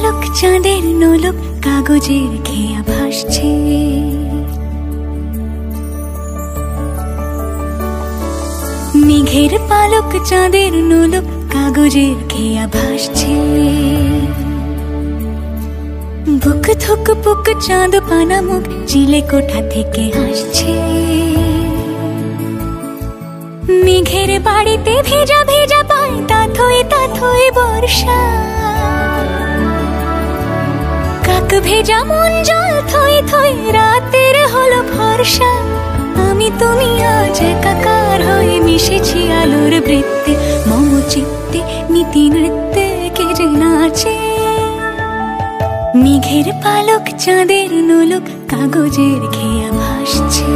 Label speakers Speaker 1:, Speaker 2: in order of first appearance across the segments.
Speaker 1: পালক চাঁদের নোলক কাগজের খেয়া ভাসছে। মেঘের পালক চাঁদের নোলক কাগজের খেয়া ভাসছে। বুক থুক পুক চাঁদ পানা মুখ চিলে কোঠা থেকে হাসছে। মেঘের বাড়িতে ভেজা ভেজা পায় তাথই বর্ষা। কাক ভেজা মন জল থই থই রাতের হলো ভরসা। আমি তুমি আজ একাকার হয়ে মিশেছি আলোর বৃত্তে। মম চিত্তে নীতি নৃত্যে কে যে নাচে। মেঘের পালক চাঁদের নোলক কাগজের খেয়া ভাসছে।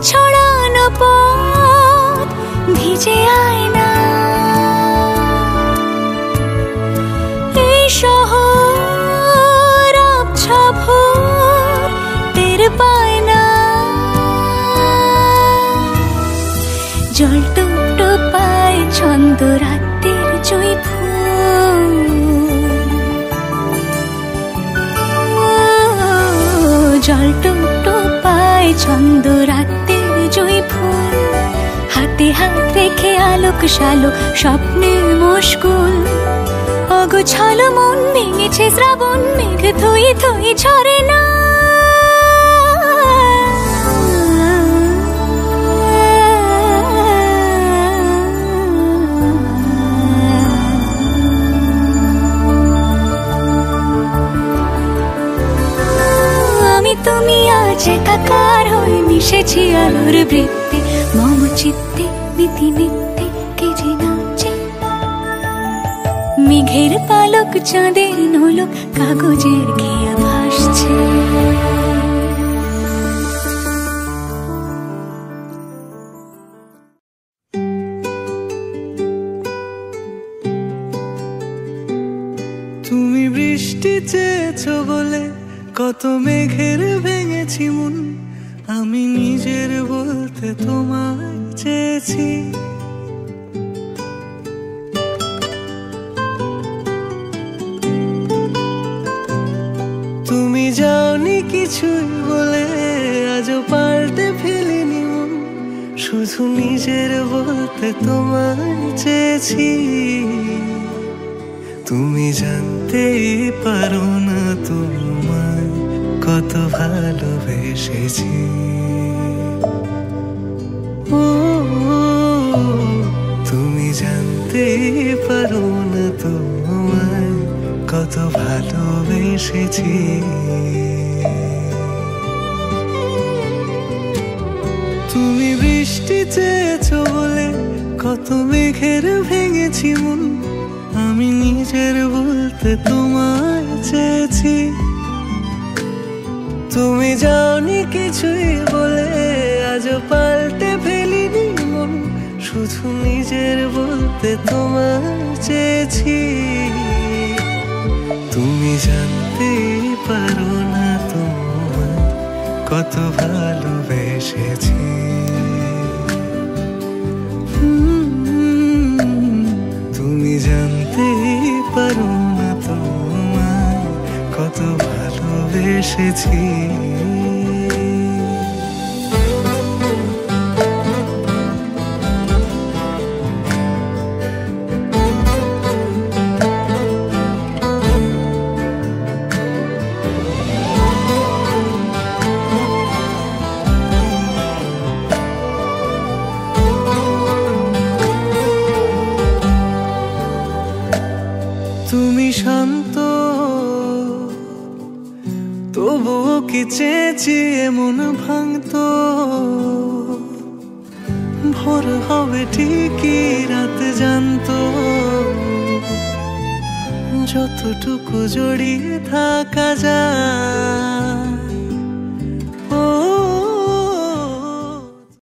Speaker 1: ছড়ানো পথ ভিজে আয়না। এই শহর আবছা ভোর টের পায় না। জল টুপ পায় ছন্দ রাতের জুঁই ফুল। জল টুপ পায় ছন্দ রাতের জুঁই ফুল। হাতে হাত রেখে আলোক শালোক স্বপ্নে মশগুল। অগোছালো মন ভেঙেছে শ্রাবণ মেঘ থই থই ঝরে না। আমি তুমি আজ একাকার হয়ে মিশেছি আলোর বৃত্তে। মম চিত্তে নীতি নিত্যে কে যে নাচে। মেঘের পালক চাঁদের নোলক কাগজের খেয়া ভাসছে।
Speaker 2: তুমি বৃষ্টি চেয়েছো বলে কত মেঘের ভেঙেছি মন। আমি নিজের বলতে তোমায় চেয়েছি। তুমি যাওনি কিছুই বলে আজও পাল্টে ফেলিনি মন। শুধু নিজের বলতে তোমায় চেয়েছি। তুমি জানতেই পারো না তোমায় কত ভালোবেসেছি। ও তুমি জানতেই পারো না তোমায় কত ভালোবেসেছি। তুমি বৃষ্টি চেয়েছো বলে কত মেঘের ভেঙেছি মন। আমি নিজের বলতে তোমায় চেয়েছি। তুমি যাওনি কিছুই বলে আজও পাল্টে ফেলিনি মন। শুধু নিজের বলতে তোমায় চেয়েছি। তুমি জানতেই পারো না তোমায় কত ভালোবেসেছি। তুমি জানতেই পারো না তোমায় কত ভালোবেসেছি। তুমি শান্ত তবুও কি চেয়েছি এমন ভাঙতো। ভোর হবে ঠিকই রাত জানতো। যতটুকু জড়িয়ে থাকা যায়